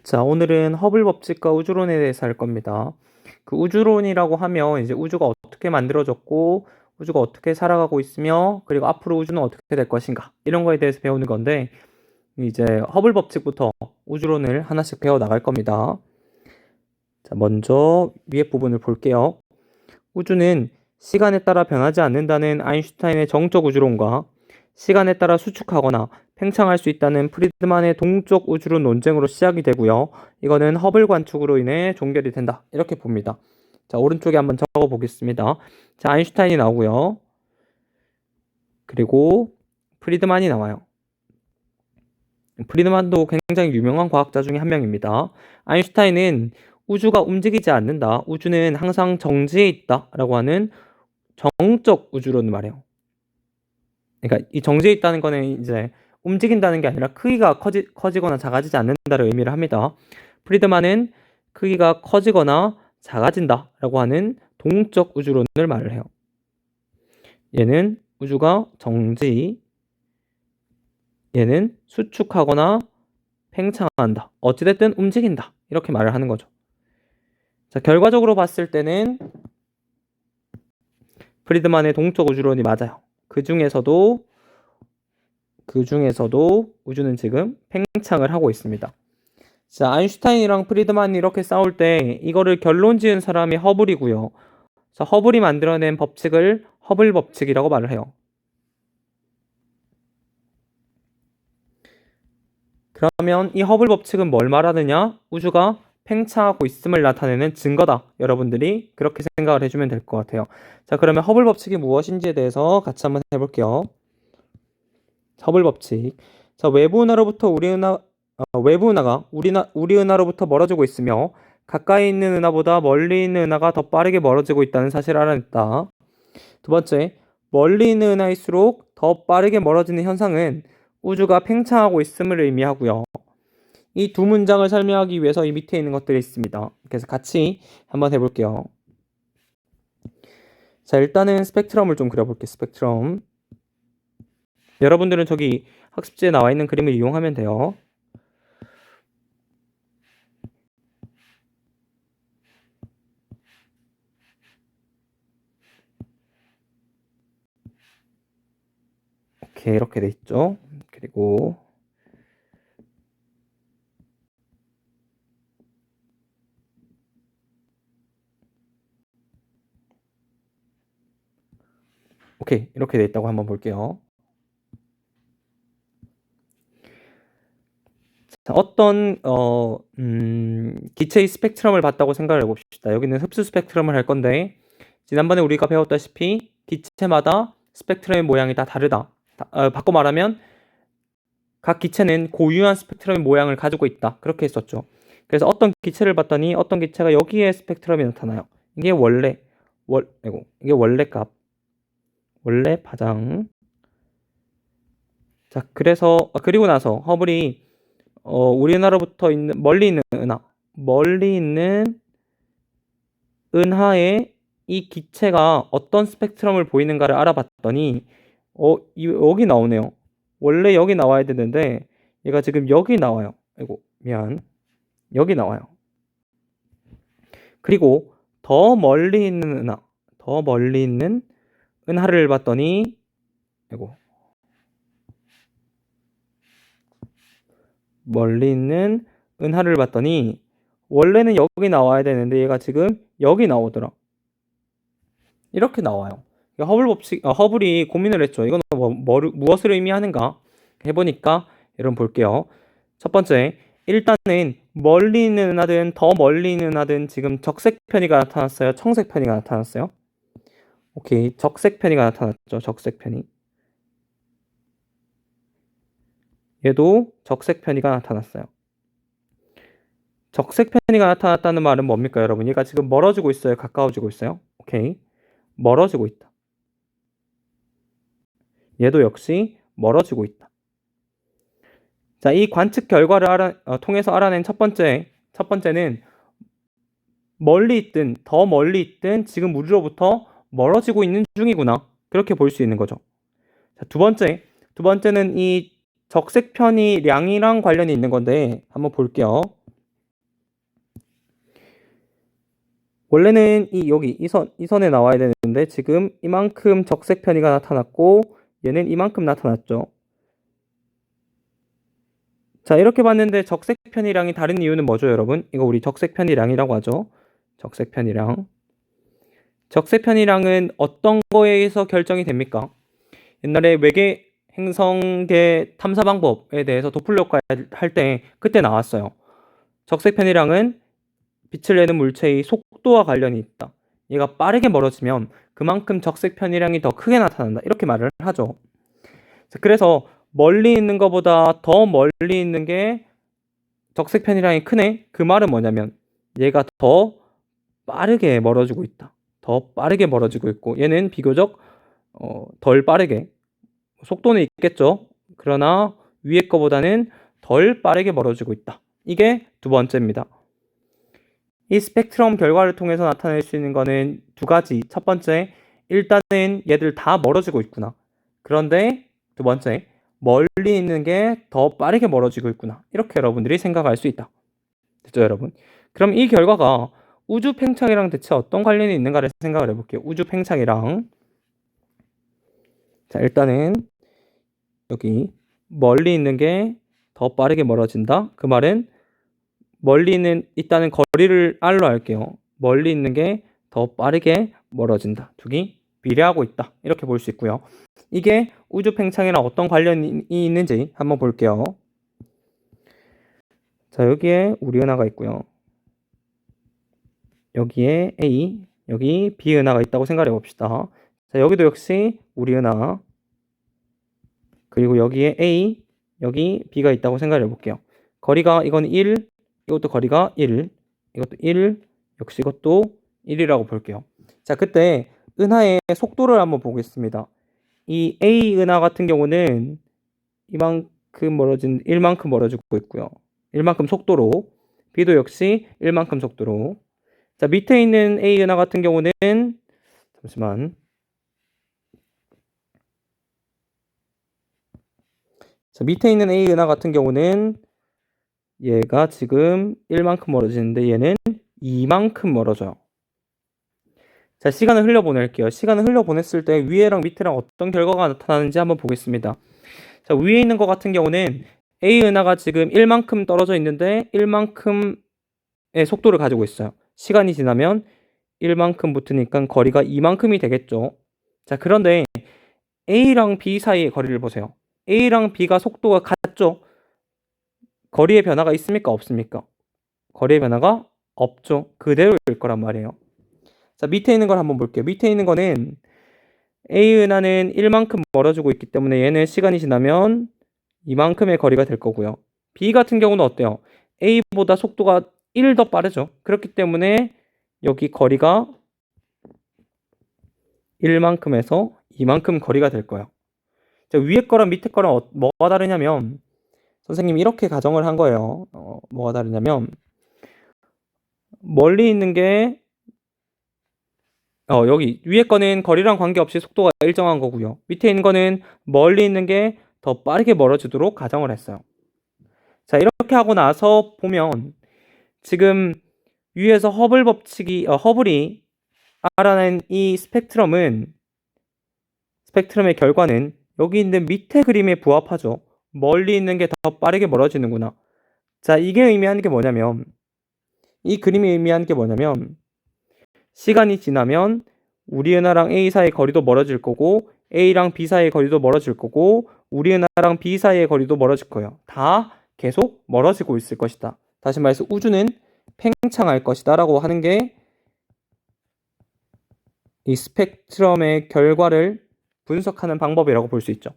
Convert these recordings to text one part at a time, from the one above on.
자, 오늘은 허블 법칙과 우주론에 대해서 할 겁니다. 그 우주론이라고 하면 이제 우주가 어떻게 만들어졌고, 우주가 어떻게 살아가고 있으며, 그리고 앞으로 우주는 어떻게 될 것인가, 이런 거에 대해서 배우는 건데, 이제 허블 법칙부터 우주론을 하나씩 배워 나갈 겁니다. 자, 먼저 위에 부분을 볼게요. 우주는 시간에 따라 변하지 않는다는 아인슈타인의 정적 우주론과 시간에 따라 수축하거나 팽창할 수 있다는 프리드만의 동적 우주론 논쟁으로 시작이 되고요. 이거는 허블 관측으로 인해 종결이 된다. 이렇게 봅니다. 자, 오른쪽에 한번 적어 보겠습니다. 자, 아인슈타인이 나오고요. 그리고 프리드만이 나와요. 프리드만도 굉장히 유명한 과학자 중에 한 명입니다. 아인슈타인은 우주가 움직이지 않는다. 우주는 항상 정지해 있다. 라고 하는 정적 우주론을 말해요. 그러니까 이 정지해 있다는 거는 이제 움직인다는 게 아니라 크기가 커지거나 작아지지 않는다를 의미를 합니다. 프리드만은 크기가 커지거나 작아진다라고 하는 동적 우주론을 말을 해요. 얘는 우주가 정지, 얘는 수축하거나 팽창한다. 어찌됐든 움직인다. 이렇게 말을 하는 거죠. 자, 결과적으로 봤을 때는 프리드만의 동적 우주론이 맞아요. 그 중에서도 우주는 지금 팽창을 하고 있습니다. 자, 아인슈타인이랑 프리드만이 이렇게 싸울 때 이거를 결론 지은 사람이 허블이고요. 자, 허블이 만들어낸 법칙을 허블 법칙이라고 말을 해요. 그러면 이 허블 법칙은 뭘 말하느냐? 우주가 팽창하고 있음을 나타내는 증거다. 여러분들이 그렇게 생각을 해주면 될 것 같아요. 자, 그러면 허블 법칙이 무엇인지에 대해서 같이 한번 해볼게요. 허블 법칙. 자, 외부 은하로부터 외부 은하가 우리 은하로부터 멀어지고 있으며 가까이 있는 은하보다 멀리 있는 은하가 더 빠르게 멀어지고 있다는 사실을 알아냈다. 두 번째, 멀리 있는 은하일수록 더 빠르게 멀어지는 현상은 우주가 팽창하고 있음을 의미하고요. 이 두 문장을 설명하기 위해서 이 밑에 있는 것들이 있습니다. 그래서 같이 한번 해볼게요. 자, 일단은 스펙트럼을 좀 그려볼게요. 스펙트럼. 여러분들은 저기 학습지에 나와 있는 그림을 이용하면 돼요. 이렇게 돼 있죠. 그리고 이렇게 돼 있다고 한번 볼게요. 자, 어떤 기체의 스펙트럼을 봤다고 생각을 해봅시다. 여기는 흡수 스펙트럼을 할 건데 지난번에 우리가 배웠다시피 기체마다 스펙트럼의 모양이 다 다르다. 바꿔 말하면 각 기체는 고유한 스펙트럼의 모양을 가지고 있다. 그렇게 했었죠. 그래서 어떤 기체를 봤더니 어떤 기체가 여기에 스펙트럼이 나타나요. 이게 이게 원래 값, 원래 파장. 자, 그리고 나서 허블이 우리나라부터 있는 멀리 있는 은하에 이 기체가 어떤 스펙트럼을 보이는가를 알아봤더니 여기 나오네요. 원래 여기 나와야 되는데 얘가 지금 여기 나와요. 여기 나와요. 그리고 더 멀리 있는 은하를 봤더니 멀리 있는 은하를 봤더니 원래는 여기 나와야 되는데 얘가 지금 여기 나오더라. 이렇게 나와요. 허블이 고민을 했죠. 이건 무엇을 의미하는가 해보니까 여러분 볼게요. 첫 번째, 일단은 멀리 있는 은하든 더 멀리 있는 은하든 지금 적색 편이가 나타났어요. 청색 편이가 나타났어요. 적색 편이가 나타났죠. 적색 편이. 얘도 적색 편이가 나타났어요. 적색 편이가 나타났다는 말은 뭡니까, 여러분? 얘가 지금 멀어지고 있어요? 가까워지고 있어요? 멀어지고 있다. 얘도 역시 멀어지고 있다. 자, 이 관측 결과를 통해서 알아낸 첫 번째는 멀리 있든 더 멀리 있든 지금 우리로부터 멀어지고 있는 중이구나. 그렇게 볼 수 있는 거죠. 자, 두 번째는 이 적색 편이량이랑 관련이 있는 건데 한번 볼게요. 원래는 여기 이 선에 나와야 되는데 지금 이만큼 적색 편의가 나타났고 얘는 이만큼 나타났죠. 자, 이렇게 봤는데 적색 편의량이 다른 이유는 뭐죠, 여러분? 이거 우리 적색 편의량이라고 하죠. 적색 편의량. 적색 편의량은 어떤 거에 의해서 결정이 됩니까? 옛날에 외계 행성계 탐사 방법에 대해서 도플러 효과 할 때 그때 나왔어요. 적색 편의량은 빛을 내는 물체의 속도와 관련이 있다. 얘가 빠르게 멀어지면 그만큼 적색 편의량이 더 크게 나타난다. 이렇게 말을 하죠. 그래서 멀리 있는 것보다 더 멀리 있는 게 적색 편의량이 크네? 그 말은 뭐냐면 얘가 더 빠르게 멀어지고 있다. 더 빠르게 멀어지고 있고 얘는 비교적 덜 빠르게 속도는 있겠죠. 그러나 위에 거보다는 덜 빠르게 멀어지고 있다. 이게 두 번째입니다. 이 스펙트럼 결과를 통해서 나타낼 수 있는 거는 두 가지. 첫 번째, 일단은 얘들 다 멀어지고 있구나. 그런데 두 번째, 멀리 있는 게 더 빠르게 멀어지고 있구나. 이렇게 여러분들이 생각할 수 있다. 됐죠, 여러분? 그럼 이 결과가 우주 팽창이랑 대체 어떤 관련이 있는가를 생각을 해볼게요. 우주 팽창이랑. 자, 일단은 여기 멀리 있는 게 더 빠르게 멀어진다. 그 말은 멀리 있는 일단은 거리를 R로 할게요. 멀리 있는 게 더 빠르게 멀어진다. 두기 비례하고 있다. 이렇게 볼 수 있고요. 이게 우주 팽창이랑 어떤 관련이 있는지 한번 볼게요. 자, 여기에 우리 은하가 있고요. 여기에 A, 여기 B 은하가 있다고 생각해 봅시다. 자, 여기도 역시 우리 은하, 그리고 여기에 A, 여기 B가 있다고 생각해 볼게요. 거리가 이건 1, 이것도 거리가 1, 이것도 1, 역시 이것도 1이라고 볼게요. 자, 그때 은하의 속도를 한번 보겠습니다. 이 A 은하 같은 경우는 이만큼 멀어진 1만큼 멀어지고 있고요. 1만큼 속도로. B도 역시 1만큼 속도로. 자, 밑에 있는 A 은하 같은 경우는 잠시만. 자, 밑에 있는 A 은하 같은 경우는 얘가 지금 1만큼 멀어지는데 얘는 2만큼 멀어져요. 자, 시간을 흘려보낼게요. 시간을 흘려보냈을 때 위에랑 밑에랑 어떤 결과가 나타나는지 한번 보겠습니다. 자, 위에 있는 것 같은 경우는 A 은하가 지금 1만큼 떨어져 있는데 1만큼의 속도를 가지고 있어요. 시간이 지나면 1만큼 붙으니까 거리가 2만큼이 되겠죠. 자, 그런데 A랑 B 사이의 거리를 보세요. A랑 B가 속도가 같죠? 거리의 변화가 있습니까? 없습니까? 거리의 변화가 없죠. 그대로일 거란 말이에요. 자, 밑에 있는 걸 한번 볼게요. 밑에 있는 거는 A 은하는 1만큼 멀어지고 있기 때문에 얘는 시간이 지나면 이만큼의 거리가 될 거고요. B 같은 경우는 어때요? A보다 속도가 1 더 빠르죠. 그렇기 때문에 여기 거리가 1만큼에서 이만큼 거리가 될 거예요. 자, 위에 거랑 밑에 거랑 뭐가 다르냐면 선생님이 이렇게 가정을 한 거예요. 뭐가 다르냐면 멀리 있는 게 여기 위에 거는 거리랑 관계없이 속도가 일정한 거고요. 밑에 있는 거는 멀리 있는 게 더 빠르게 멀어지도록 가정을 했어요. 자, 이렇게 하고 나서 보면 지금 위에서 허블 법칙이 허블이 알아낸 이 스펙트럼의 결과는 여기 있는 밑에 그림에 부합하죠. 멀리 있는 게 더 빠르게 멀어지는구나. 자, 이게 의미하는 게 뭐냐면 이 그림이 의미하는 게 뭐냐면 시간이 지나면 우리 은하랑 A 사이의 거리도 멀어질 거고 A랑 B 사이의 거리도 멀어질 거고 우리 은하랑 B 사이의 거리도 멀어질 거예요. 다 계속 멀어지고 있을 것이다. 다시 말해서 우주는 팽창할 것이다 라고 하는 게 이 스펙트럼의 결과를 분석하는 방법이라고 볼 수 있죠.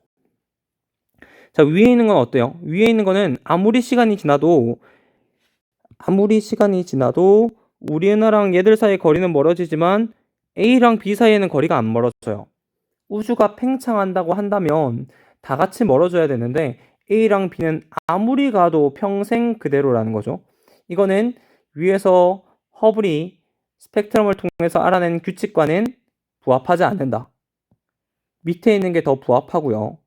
자, 위에 있는 건 어때요? 위에 있는 거는 아무리 시간이 지나도 우리 은하랑 얘들 사이의 거리는 멀어지지만 A랑 B 사이에는 거리가 안 멀어져요. 우주가 팽창한다고 한다면 다 같이 멀어져야 되는데 A랑 B는 아무리 가도 평생 그대로라는 거죠. 이거는 위에서 허블이 스펙트럼을 통해서 알아낸 규칙과는 부합하지 않는다. 밑에 있는 게 더 부합하고요.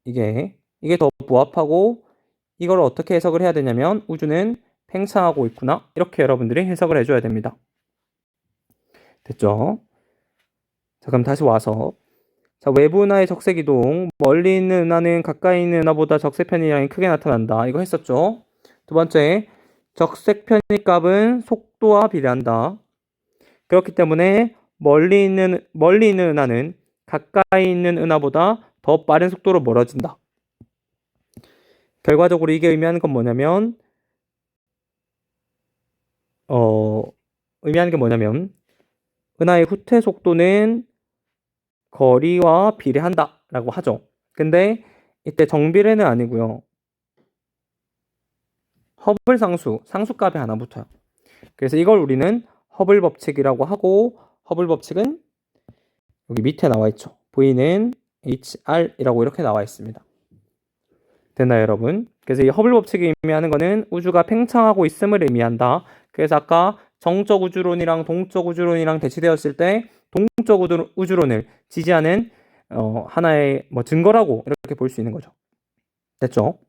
이게 더 부합하고 이걸 어떻게 해석을 해야 되냐면 우주는 팽창하고 있구나. 이렇게 여러분들이 해석을 해줘야 됩니다. 됐죠? 자, 그럼 다시 와서 자, 외부 은하의 적색 이동. 멀리 있는 은하는 가까이 있는 은하보다 적색 편의량이 크게 나타난다. 이거 했었죠? 두 번째, 적색 편의 값은 속도와 비례한다. 그렇기 때문에 멀리 있는 은하는 가까이 있는 은하보다 더 빠른 속도로 멀어진다. 결과적으로 이게 의미하는 건 뭐냐면 은하의 후퇴 속도는 거리와 비례한다 라고 하죠. 근데 이때 정비례는 아니고요. 허블 상수값이 하나 붙어요. 그래서 이걸 우리는 허블 법칙이라고 하고, 허블 법칙은 여기 밑에 나와 있죠. V는 HR이라고 이렇게 나와 있습니다. 됐나요, 여러분? 그래서 이 허블 법칙이 의미하는 거는 우주가 팽창하고 있음을 의미한다. 그래서 아까 정적 우주론이랑 동적 우주론이랑 대치되었을 때 동적 우주론을 지지하는 하나의 증거라고 이렇게 볼 수 있는 거죠. 됐죠?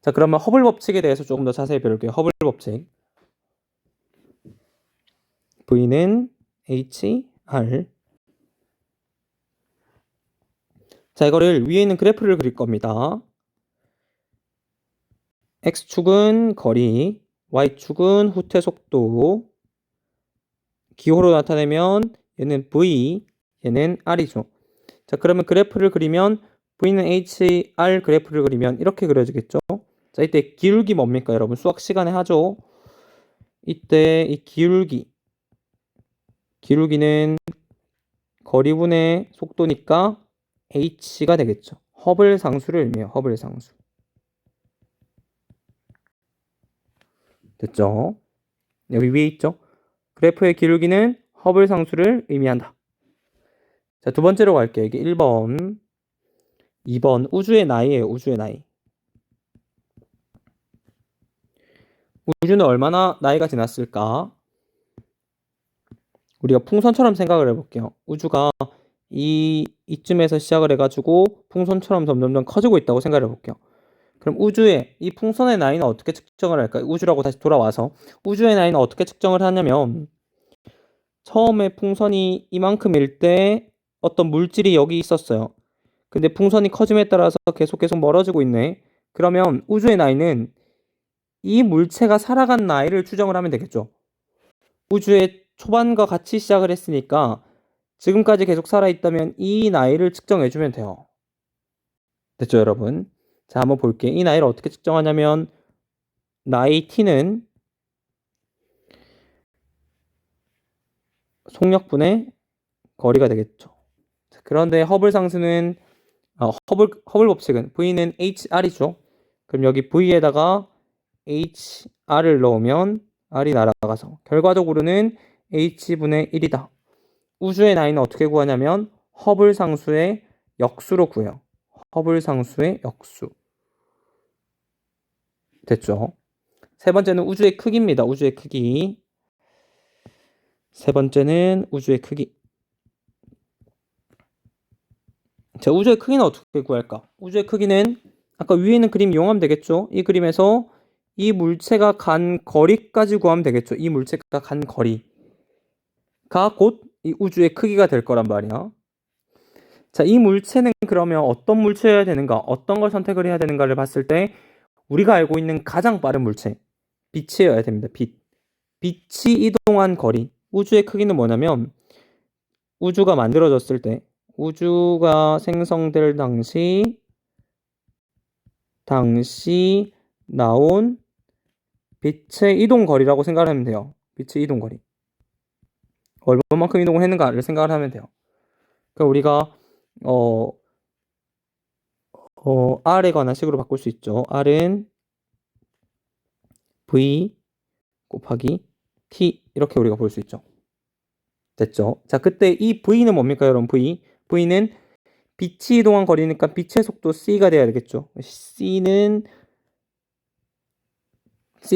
자, 그러면 허블 법칙에 대해서 조금 더 자세히 배울게요. 허블 법칙. V는 HR. 자, 이거를 위에 있는 그래프를 그릴 겁니다. X축은 거리, Y축은 후퇴 속도. 기호로 나타내면 얘는 V, 얘는 R이죠. 자, 그러면 그래프를 그리면 V는 HR 그래프를 그리면 이렇게 그려지겠죠. 자, 이때 기울기 뭡니까, 여러분? 수학 시간에 하죠. 이때 이 기울기는 거리분의 속도니까 h가 되겠죠. 허블 상수를 의미해요. 허블 상수. 됐죠? 여기 위에 있죠? 그래프의 기울기는 허블 상수를 의미한다. 자, 두 번째로 갈게요. 이게 1번. 2번 우주의 나이예요. 우주의 나이. 우주는 얼마나 나이가 지났을까? 우리가 풍선처럼 생각을 해볼게요. 우주가 이쯤에서 시작을 해가지고 풍선처럼 점점점 커지고 있다고 생각을 해볼게요. 그럼 우주의 이 풍선의 나이는 어떻게 측정을 할까요? 우주라고 다시 돌아와서 우주의 나이는 어떻게 측정을 하냐면 처음에 풍선이 이만큼일 때 어떤 물질이 여기 있었어요. 근데 풍선이 커짐에 따라서 계속 멀어지고 있네. 그러면 우주의 나이는 이 물체가 살아간 나이를 추정을 하면 되겠죠. 우주의 초반과 같이 시작을 했으니까 지금까지 계속 살아있다면 이 나이를 측정해주면 돼요. 됐죠, 여러분? 자, 한번 볼게요. 이 나이를 어떻게 측정하냐면 나이 t는 속력분의 거리가 되겠죠. 자, 그런데 허블 상수는 허블 법칙은 V는 HR이죠. 그럼 여기 V에다가 HR을 넣으면 R이 날아가서 결과적으로는 H분의 1이다. 우주의 나이는 어떻게 구하냐면 허블 상수의 역수로 구해요. 허블 상수의 역수. 됐죠? 세 번째는 우주의 크기입니다. 우주의 크기. 세 번째는 우주의 크기. 자, 우주의 크기는 어떻게 구할까? 우주의 크기는 아까 위에 있는 그림 이용하면 되겠죠? 이 그림에서 이 물체가 간 거리까지 구하면 되겠죠? 이 물체가 간 거리가 곧 이 우주의 크기가 될 거란 말이야. 자, 이 물체는 그러면 어떤 물체여야 되는가? 어떤 걸 선택을 해야 되는가를 봤을 때 우리가 알고 있는 가장 빠른 물체, 빛이어야 됩니다. 빛이 이동한 거리. 우주의 크기는 뭐냐면 우주가 만들어졌을 때 우주가 생성될 당시 나온 빛의 이동 거리라고 생각하면 돼요. 빛의 이동 거리. 얼마만큼 이동을 했는가를 생각을 하면 돼요. 그러니까 우리가 R에 관한 식으로 바꿀 수 있죠. R은 V 곱하기 T 이렇게 우리가 볼 수 있죠. 됐죠? 자, 그때 이 V는 뭡니까, 여러분? V는 빛이 이동한 거리니까 빛의 속도 C가 돼야 되겠죠. C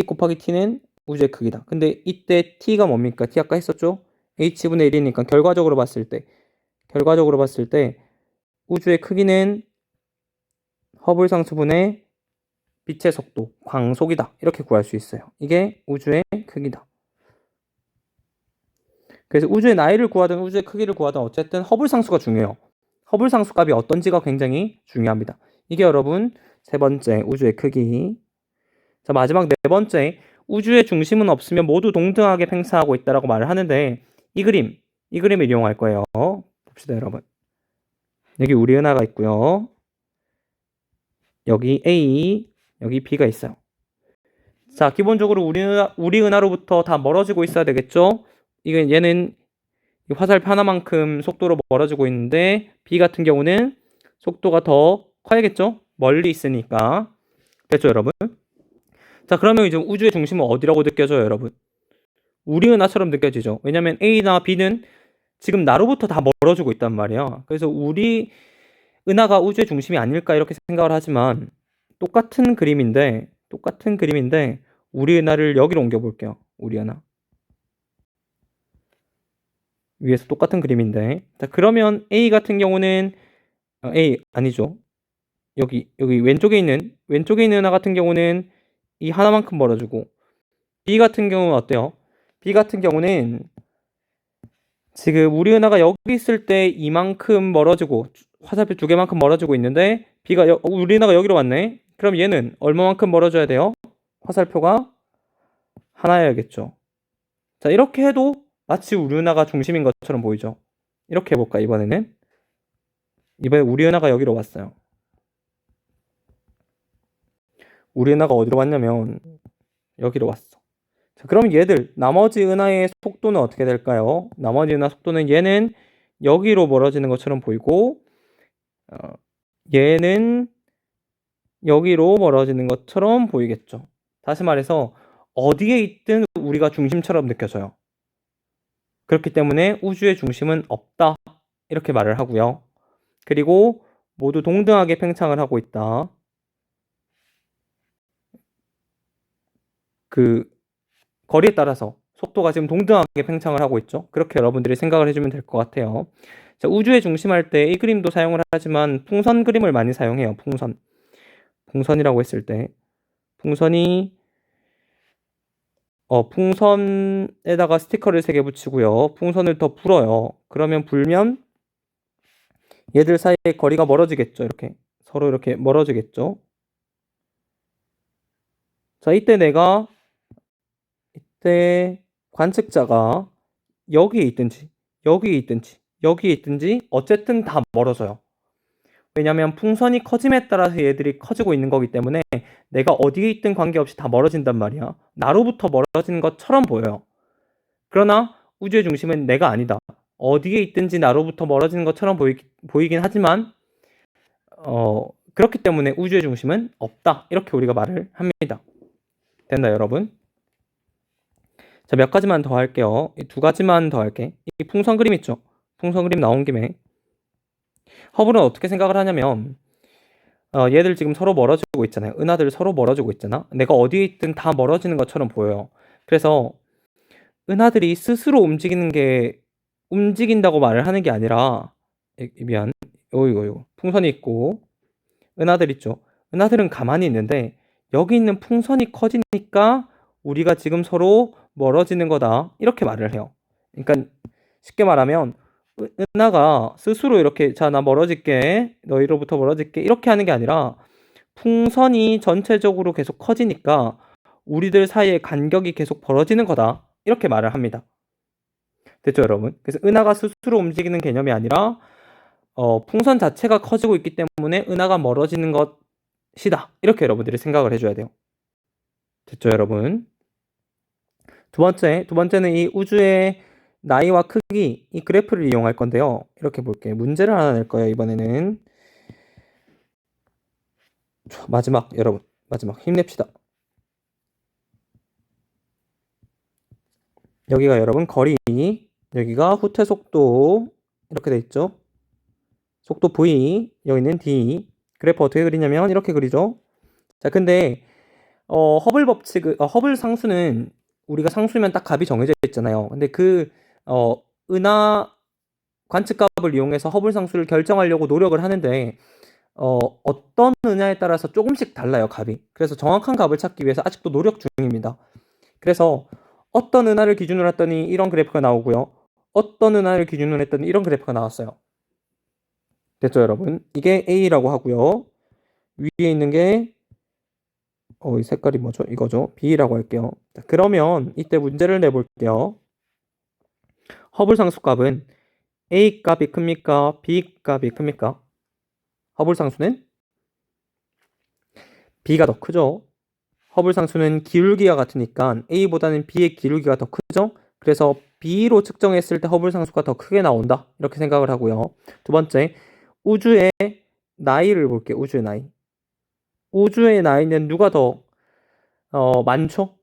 곱하기 T는 우주의 크기다. 근데 이때 T가 뭡니까? T 아까 했었죠? H분의 1이니까 결과적으로 봤을 때 우주의 크기는 허블 상수분의 빛의 속도, 광속이다. 이렇게 구할 수 있어요. 이게 우주의 크기다. 그래서 우주의 나이를 구하든 우주의 크기를 구하든 어쨌든 허블 상수가 중요해요. 허블 상수 값이 어떤지가 굉장히 중요합니다. 이게 여러분 세 번째 우주의 크기. 자, 마지막 네 번째, 우주의 중심은 없으면 모두 동등하게 팽창하고 있다라고 말을 하는데 이 그림을 이용할 거예요. 봅시다, 여러분. 여기 우리 은하가 있고요. 여기 A, 여기 B가 있어요. 자, 기본적으로 우리 은하로부터 다 멀어지고 있어야 되겠죠? 얘는 화살표 하나만큼 속도로 멀어지고 있는데 B 같은 경우는 속도가 더 커야겠죠? 멀리 있으니까. 됐죠, 여러분? 자, 그러면 이제 우주의 중심은 어디라고 느껴져요, 여러분? 우리 은하처럼 느껴지죠. 왜냐면 A나 B는 지금 나로부터 다 멀어지고 있단 말이야. 그래서 우리 은하가 우주의 중심이 아닐까 이렇게 생각을 하지만 똑같은 그림인데 우리 은하를 여기로 옮겨 볼게요. 우리 은하. 위에서 똑같은 그림인데. 자, 그러면 A 같은 경우는 A 아니죠. 여기 왼쪽에 있는 은하 같은 경우는 이 하나만큼 멀어지고 B 같은 경우는 어때요? B 같은 경우는 지금 우리 은하가 여기 있을 때 이만큼 멀어지고 화살표 두 개만큼 멀어지고 있는데 우리 은하가 여기로 왔네. 그럼 얘는 얼마만큼 멀어져야 돼요? 화살표가 하나여야겠죠. 자, 이렇게 해도 마치 우리 은하가 중심인 것처럼 보이죠. 이렇게 해볼까, 이번에 우리 은하가 여기로 왔어요. 우리 은하가 어디로 왔냐면 여기로 왔어. 자, 그럼 얘들 나머지 은하의 속도는 어떻게 될까요? 나머지 은하 속도는 얘는 여기로 멀어지는 것처럼 보이고 얘는 여기로 멀어지는 것처럼 보이겠죠. 다시 말해서 어디에 있든 우리가 중심처럼 느껴져요. 그렇기 때문에 우주의 중심은 없다 이렇게 말을 하고요. 그리고 모두 동등하게 팽창을 하고 있다. 그 거리에 따라서 속도가 지금 동등하게 팽창을 하고 있죠. 그렇게 여러분들이 생각을 해주면 될 것 같아요. 자, 우주의 중심할 때 이 그림도 사용을 하지만 풍선 그림을 많이 사용해요. 풍선이라고 했을 때 풍선에다가 스티커를 3개 붙이고요. 풍선을 더 불어요. 그러면 불면 얘들 사이에 거리가 멀어지겠죠. 이렇게 서로 이렇게 멀어지겠죠. 자, 이때 관측자가 여기에 있든지 어쨌든 다 멀어져요. 왜냐면 풍선이 커짐에 따라서 얘들이 커지고 있는 거기 때문에 내가 어디에 있든 관계없이 다 멀어진단 말이야. 나로부터 멀어지는 것처럼 보여요. 그러나 우주의 중심은 내가 아니다. 어디에 있든지 나로부터 멀어지는 것처럼 보이긴 하지만 그렇기 때문에 우주의 중심은 없다. 이렇게 우리가 말을 합니다. 됐나 여러분? 자, 몇 가지만 더 할게요. 이 2가지만 더 할게. 이 풍선 그림 있죠? 풍선 그림 나온 김에 허블은 어떻게 생각을 하냐면 얘들 지금 서로 멀어지고 있잖아요. 은하들 서로 멀어지고 있잖아. 내가 어디에 있든 다 멀어지는 것처럼 보여요. 그래서 은하들이 스스로 움직인다고 말을 하는 게 아니라 미안. 이거 풍선이 있고 은하들 있죠. 은하들은 가만히 있는데 여기 있는 풍선이 커지니까 우리가 지금 서로 멀어지는 거다. 이렇게 말을 해요. 그러니까 쉽게 말하면 은하가 스스로 이렇게 자, 나 멀어질게. 너희로부터 멀어질게. 이렇게 하는 게 아니라 풍선이 전체적으로 계속 커지니까 우리들 사이의 간격이 계속 벌어지는 거다. 이렇게 말을 합니다. 됐죠, 여러분? 그래서 은하가 스스로 움직이는 개념이 아니라 풍선 자체가 커지고 있기 때문에 은하가 멀어지는 것이다. 이렇게 여러분들이 생각을 해줘야 돼요. 됐죠, 여러분? 두 번째는 이 우주의 나이와 크기, 이 그래프를 이용할 건데요. 이렇게 볼게요. 문제를 하나 낼 거예요, 이번에는. 여러분, 마지막 힘냅시다. 여기가 여러분 거리, 여기가 후퇴 속도 이렇게 돼 있죠. 속도 V, 여기는 D. 그래프 어떻게 그리냐면 이렇게 그리죠. 자, 근데 허블 상수는 우리가 상수면 딱 값이 정해져 있잖아요. 근데 은하 관측값을 이용해서 허블 상수를 결정하려고 노력을 하는데 어떤 은하에 따라서 조금씩 달라요, 값이. 그래서 정확한 값을 찾기 위해서 아직도 노력 중입니다. 그래서 어떤 은하를 기준으로 했더니 이런 그래프가 나오고요. 어떤 은하를 기준으로 했던 이런 그래프가 나왔어요. 됐죠, 여러분? 이게 A라고 하고요. 위에 있는 게 이 색깔이 뭐죠? 이거죠. B라고 할게요. 자, 그러면 이때 문제를 내볼게요. 허블 상수값은 A 값이 큽니까? B 값이 큽니까? 허블 상수는 B가 더 크죠. 허블 상수는 기울기가 같으니까 A보다는 B의 기울기가 더 크죠. 그래서 B로 측정했을 때 허블 상수가 더 크게 나온다. 이렇게 생각을 하고요. 두 번째, 우주의 나이를 볼게요. 우주의 나이. 우주의 나이는 누가 더 많죠?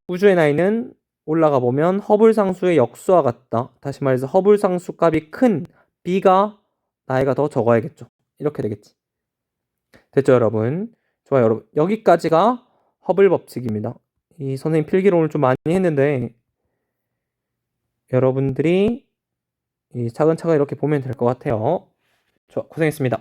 우주의 나이는 올라가 보면 허블 상수의 역수와 같다. 다시 말해서 허블 상수 값이 큰 B가 나이가 더 적어야겠죠. 이렇게 되겠지. 됐죠, 여러분? 좋아요, 여러분. 여기까지가 허블 법칙입니다. 이 선생님 필기를 오늘 좀 많이 했는데 여러분들이 차근차근 이렇게 보면 될 것 같아요. 좋아, 고생했습니다.